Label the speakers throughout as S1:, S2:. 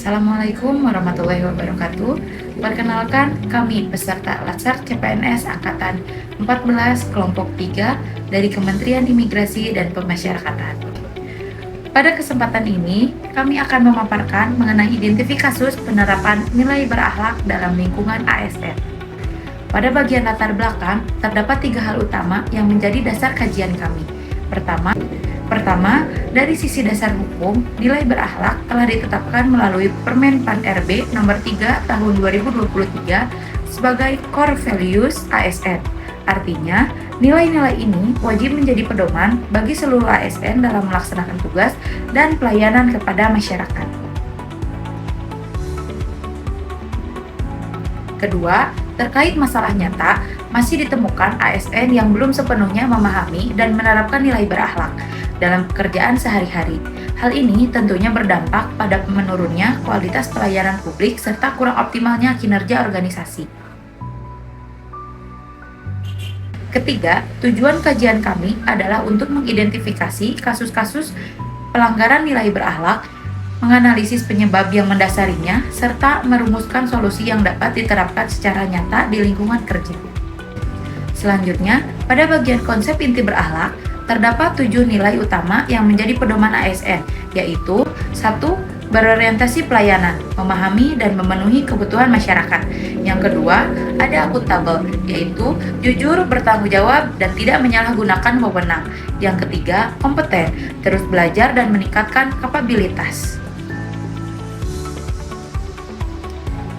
S1: Assalamualaikum warahmatullahi wabarakatuh. Perkenalkan, kami peserta Latsar CPNS Angkatan 14 Kelompok 3 dari Kementerian Imigrasi dan Pemasyarakatan. Pada kesempatan ini, kami akan memaparkan mengenai identifikasi kasus penerapan nilai berakhlak dalam lingkungan ASN. Pada bagian latar belakang, terdapat 3 hal utama yang menjadi dasar kajian kami. Pertama, dari sisi dasar hukum, nilai berakhlak telah ditetapkan melalui Permen Pan RB nomor 3 tahun 2023 sebagai core values ASN. Artinya, nilai-nilai ini wajib menjadi pedoman bagi seluruh ASN dalam melaksanakan tugas dan pelayanan kepada masyarakat. Kedua, terkait masalah nyata, masih ditemukan ASN yang belum sepenuhnya memahami dan menerapkan nilai berakhlak dalam pekerjaan sehari-hari. Hal ini tentunya berdampak pada menurunnya kualitas pelayanan publik serta kurang optimalnya kinerja organisasi. Ketiga, tujuan kajian kami adalah untuk mengidentifikasi kasus-kasus pelanggaran nilai berakhlak, menganalisis penyebab yang mendasarinya, serta merumuskan solusi yang dapat diterapkan secara nyata di lingkungan kerja. Selanjutnya, pada bagian konsep inti berakhlak, terdapat 7 nilai utama yang menjadi pedoman ASN, yaitu 1. Berorientasi pelayanan, memahami dan memenuhi kebutuhan masyarakat. Yang kedua, ada akuntabel, yaitu jujur, bertanggung jawab, dan tidak menyalahgunakan wewenang. Yang ketiga, kompeten, terus belajar dan meningkatkan kapabilitas.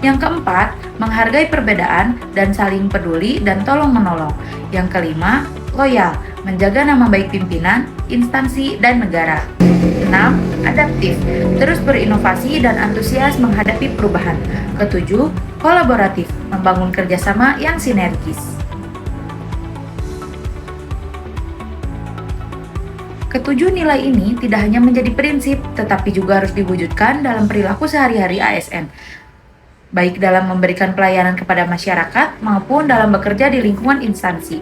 S1: Yang keempat, menghargai perbedaan dan saling peduli dan tolong-menolong. Yang kelima, loyal, menjaga nama baik pimpinan, instansi, dan negara. 6. Adaptif, terus berinovasi dan antusias menghadapi perubahan. Ketujuh, kolaboratif, membangun kerjasama yang sinergis. Ketujuh nilai ini tidak hanya menjadi prinsip, tetapi juga harus diwujudkan dalam perilaku sehari-hari ASN, baik dalam memberikan pelayanan kepada masyarakat maupun dalam bekerja di lingkungan instansi.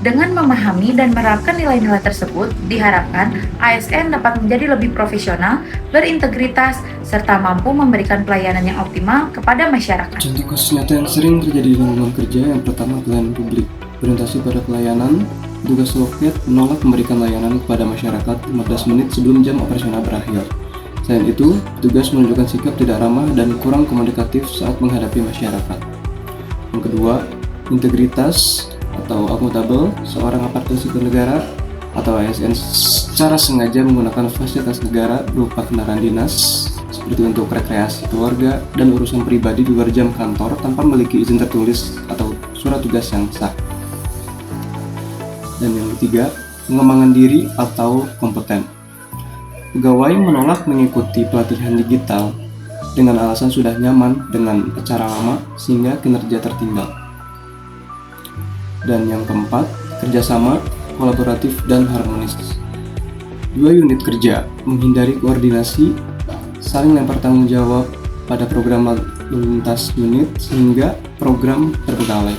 S1: Dengan memahami dan menerapkan nilai-nilai tersebut, diharapkan ASN dapat menjadi lebih profesional, berintegritas, serta mampu memberikan pelayanan yang optimal kepada masyarakat.
S2: Contoh kasus nyata yang sering terjadi di lingkungan kerja yang pertama pelayanan publik. Orientasi pada pelayanan, tugas loket menolak memberikan layanan kepada masyarakat 15 menit sebelum jam operasional berakhir. Selain itu, tugas menunjukkan sikap tidak ramah dan kurang komunikatif saat menghadapi masyarakat. Yang kedua, integritas atau akuntabel, seorang aparatur sipil negara atau ASN secara sengaja menggunakan fasilitas negara berupa kendaraan dinas seperti untuk rekreasi keluarga dan urusan pribadi di luar jam kantor tanpa memiliki izin tertulis atau surat tugas yang sah. Dan yang ketiga, pengembangan diri atau kompeten. Pegawai menolak mengikuti pelatihan digital dengan alasan sudah nyaman dengan cara lama sehingga kinerja tertinggal. Dan yang keempat, kerjasama, kolaboratif, dan harmonis. 2 unit kerja menghindari koordinasi, saling lempar tanggung jawab pada program lalu lintas unit sehingga program terbengkalai.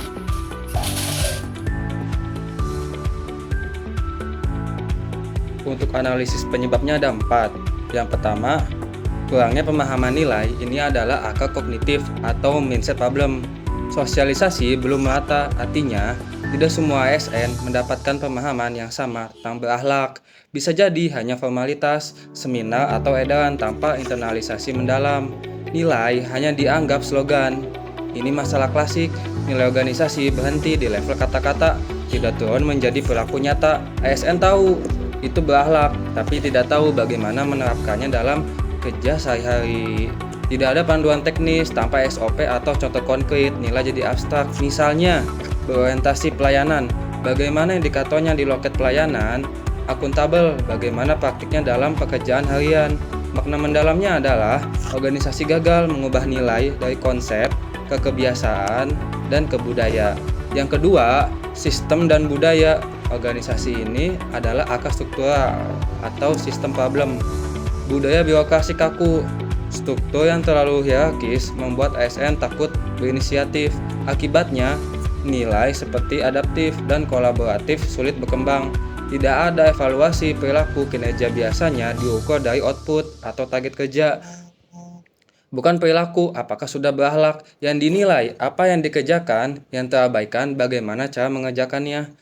S3: Untuk analisis penyebabnya ada 4. Yang pertama, kurangnya pemahaman nilai. Ini adalah akar kognitif atau mindset problem. Sosialisasi belum merata, artinya tidak semua ASN mendapatkan pemahaman yang sama tentang berakhlak. Bisa jadi hanya formalitas, seminar atau edaran tanpa internalisasi mendalam. Nilai hanya dianggap slogan. Ini masalah klasik, nilai organisasi berhenti di level kata-kata, tidak turun menjadi perilaku nyata. ASN tahu itu berakhlak, tapi tidak tahu bagaimana menerapkannya dalam kerja sehari-hari. Tidak ada panduan teknis tanpa SOP atau contoh konkret, nilai jadi abstrak. Misalnya, berorientasi pelayanan, bagaimana indikatornya di loket pelayanan, akuntabel, bagaimana praktiknya dalam pekerjaan harian. Makna mendalamnya adalah organisasi gagal mengubah nilai dari konsep ke kebiasaan dan ke budaya. Yang kedua, sistem dan budaya. Organisasi ini adalah akar struktural atau sistem problem. Budaya birokrasi kaku, struktur yang terlalu hierarkis membuat ASN takut berinisiatif. Akibatnya, nilai seperti adaptif dan kolaboratif sulit berkembang. Tidak ada evaluasi perilaku, kinerja biasanya diukur dari output atau target kerja, bukan perilaku, apakah sudah berakhlak. Yang dinilai apa yang dikerjakan, yang terabaikan bagaimana cara mengerjakannya.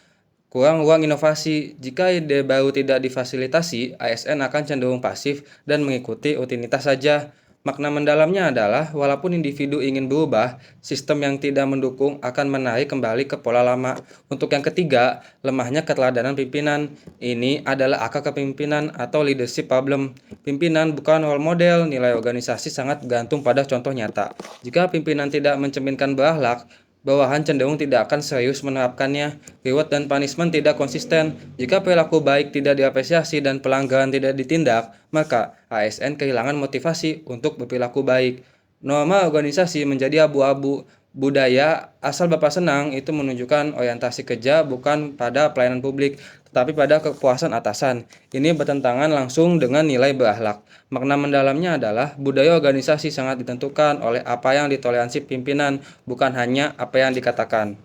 S3: Kurang ruang inovasi. Jika ide baru tidak difasilitasi, ASN akan cenderung pasif dan mengikuti rutinitas saja. Makna mendalamnya adalah, walaupun individu ingin berubah, sistem yang tidak mendukung akan menarik kembali ke pola lama. Untuk yang ketiga, lemahnya keteladanan pimpinan. Ini adalah akar kepemimpinan atau leadership problem. Pimpinan bukan role model, nilai organisasi sangat bergantung pada contoh nyata. Jika pimpinan tidak mencerminkan berakhlak, bawahan cenderung tidak akan serius menerapkannya. Reward dan punishment tidak konsisten. Jika perilaku baik tidak diapresiasi dan pelanggaran tidak ditindak, maka ASN kehilangan motivasi untuk berperilaku baik. Norma organisasi menjadi abu-abu. Budaya asal Bapak senang itu menunjukkan orientasi kerja bukan pada pelayanan publik, tetapi pada kepuasan atasan. Ini bertentangan langsung dengan nilai berakhlak. Makna mendalamnya adalah budaya organisasi sangat ditentukan oleh apa yang ditoleransi pimpinan, bukan hanya apa yang dikatakan.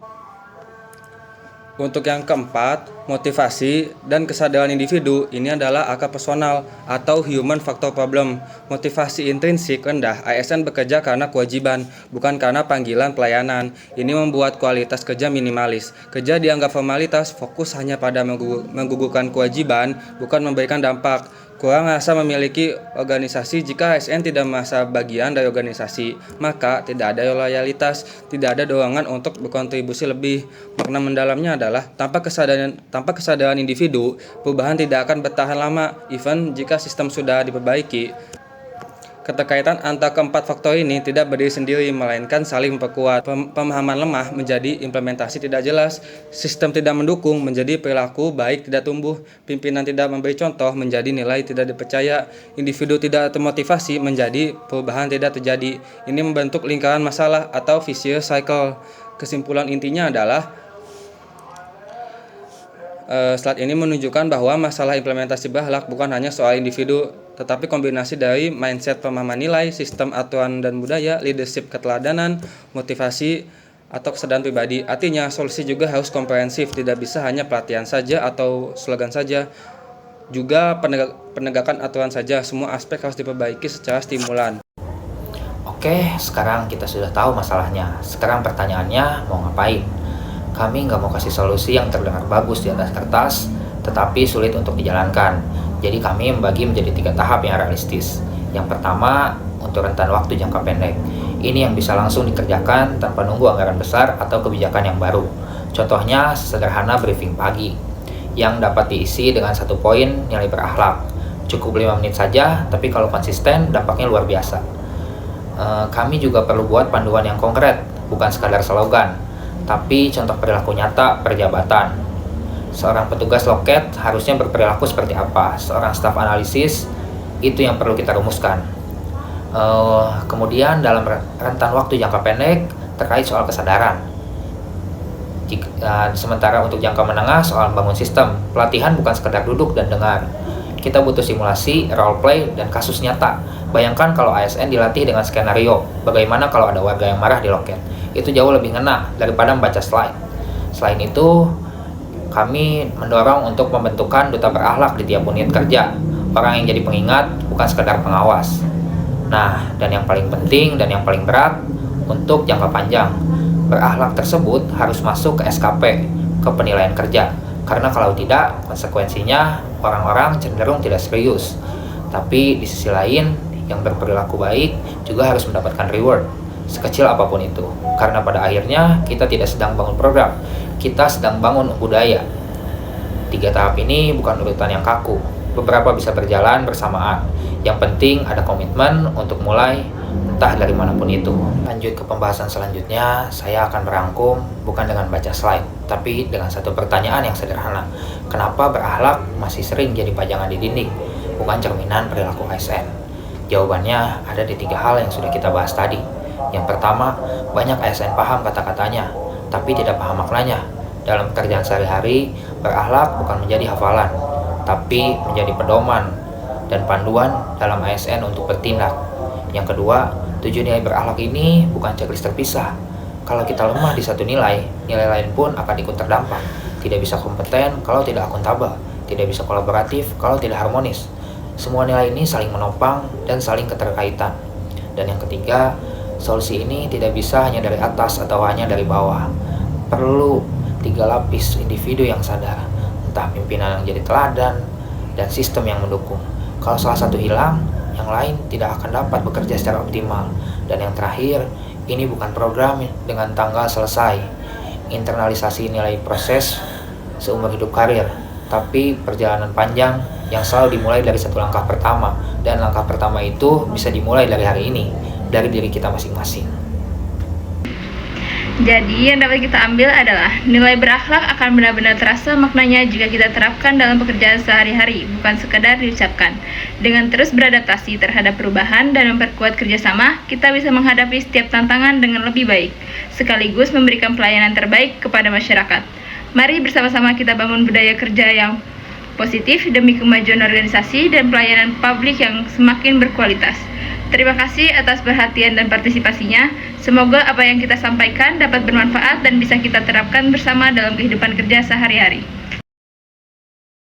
S3: Untuk yang keempat, motivasi dan kesadaran individu ini adalah akar personal atau human factor problem. Motivasi intrinsik rendah, ASN bekerja karena kewajiban, bukan karena panggilan pelayanan. Ini membuat kualitas kerja minimalis. Kerja dianggap formalitas, fokus hanya pada menggugurkan kewajiban, bukan memberikan dampak. Kurang rasa memiliki organisasi. Jika ASN tidak merasa bagian dari organisasi, maka tidak ada loyalitas, tidak ada dorongan untuk berkontribusi lebih. Makna mendalamnya adalah tanpa kesadaran individu, perubahan tidak akan bertahan lama, even jika sistem sudah diperbaiki. Keterkaitan antara keempat faktor ini tidak berdiri sendiri, melainkan saling memperkuat. Pemahaman lemah menjadi implementasi tidak jelas, sistem tidak mendukung menjadi perilaku baik tidak tumbuh, pimpinan tidak memberi contoh menjadi nilai tidak dipercaya, individu tidak termotivasi menjadi perubahan tidak terjadi. Ini membentuk lingkaran masalah atau vicious cycle. Kesimpulan intinya adalah slide ini menunjukkan bahwa masalah implementasi berakhlak bukan hanya soal individu, tetapi kombinasi dari mindset pemahaman nilai, sistem aturan dan budaya, leadership keteladanan, motivasi, atau kesadaran pribadi. Artinya, solusi juga harus komprehensif, tidak bisa hanya pelatihan saja atau slogan saja, juga penegakan aturan saja. Semua aspek harus diperbaiki secara stimulan.
S4: Oke, sekarang kita sudah tahu masalahnya. Sekarang pertanyaannya, mau ngapain? Kami nggak mau kasih solusi yang terdengar bagus di atas kertas, tetapi sulit untuk dijalankan. Jadi kami membagi menjadi 3 tahap yang realistis. Yang pertama, untuk rentan waktu jangka pendek. Ini yang bisa langsung dikerjakan tanpa nunggu anggaran besar atau kebijakan yang baru. Contohnya, sederhana briefing pagi, yang dapat diisi dengan 1 poin nilai berakhlak. Cukup 5 menit saja, tapi kalau konsisten, dampaknya luar biasa. Kami juga perlu buat panduan yang konkret, bukan sekadar slogan, tapi contoh perilaku nyata per jabatan. Seorang petugas loket harusnya berperilaku seperti apa? Seorang staf analisis, itu yang perlu kita rumuskan. Kemudian dalam rentan waktu jangka pendek terkait soal kesadaran. Sementara untuk jangka menengah soal bangun sistem, pelatihan bukan sekedar duduk dan dengar. Kita butuh simulasi, role play, dan kasus nyata. Bayangkan kalau ASN dilatih dengan skenario, bagaimana kalau ada warga yang marah di loket. Itu jauh lebih ngena daripada membaca slide. Selain itu, kami mendorong untuk pembentukan duta berakhlak di tiap unit kerja. Orang yang jadi pengingat, bukan sekedar pengawas. Nah, dan yang paling penting dan yang paling berat, untuk jangka panjang, berakhlak tersebut harus masuk ke SKP, ke penilaian kerja. Karena kalau tidak, konsekuensinya orang-orang cenderung tidak serius. Tapi di sisi lain, yang berperilaku baik juga harus mendapatkan reward, sekecil apapun itu. Karena pada akhirnya kita tidak sedang bangun program, kita sedang bangun budaya. 3 tahap ini bukan urutan yang kaku, beberapa bisa berjalan bersamaan. Yang penting ada komitmen untuk mulai, entah dari manapun itu. Lanjut ke pembahasan selanjutnya, saya akan merangkum bukan dengan baca slide, tapi dengan satu pertanyaan yang sederhana. Kenapa berakhlak masih sering jadi pajangan di dinding, bukan cerminan perilaku ASN? Jawabannya ada di 3 hal yang sudah kita bahas tadi. Yang pertama, banyak ASN paham kata-katanya, tapi tidak paham maknanya. Dalam pekerjaan sehari-hari, berakhlak bukan menjadi hafalan, tapi menjadi pedoman dan panduan dalam ASN untuk bertindak. Yang kedua, 7 nilai berakhlak ini bukan checklist terpisah. Kalau kita lemah di satu nilai, nilai lain pun akan ikut terdampak. Tidak bisa kompeten kalau tidak akuntabel. tidak bisa kolaboratif kalau tidak harmonis. Semua nilai ini saling menopang dan saling keterkaitan. Dan yang ketiga, solusi ini tidak bisa hanya dari atas atau hanya dari bawah. Perlu 3 lapis individu yang sadar, entah pimpinan yang jadi teladan dan sistem yang mendukung. Kalau salah satu hilang, yang lain tidak akan dapat bekerja secara optimal. Dan yang terakhir, ini bukan program dengan tanggal selesai. Internalisasi nilai proses seumur hidup karir, tapi perjalanan panjang yang selalu dimulai dari satu langkah pertama. Dan langkah pertama itu bisa dimulai dari hari ini, dari diri kita masing-masing.
S1: Jadi yang dapat kita ambil adalah nilai berakhlak akan benar-benar terasa maknanya jika kita terapkan dalam pekerjaan sehari-hari, bukan sekedar diucapkan. Dengan terus beradaptasi terhadap perubahan dan memperkuat kerjasama, kita bisa menghadapi setiap tantangan dengan lebih baik, sekaligus memberikan pelayanan terbaik kepada masyarakat. Mari bersama-sama kita bangun budaya kerja yang positif demi kemajuan organisasi dan pelayanan publik yang semakin berkualitas. Terima kasih atas perhatian dan partisipasinya. Semoga apa yang kita sampaikan dapat bermanfaat dan bisa kita terapkan bersama dalam kehidupan kerja sehari-hari.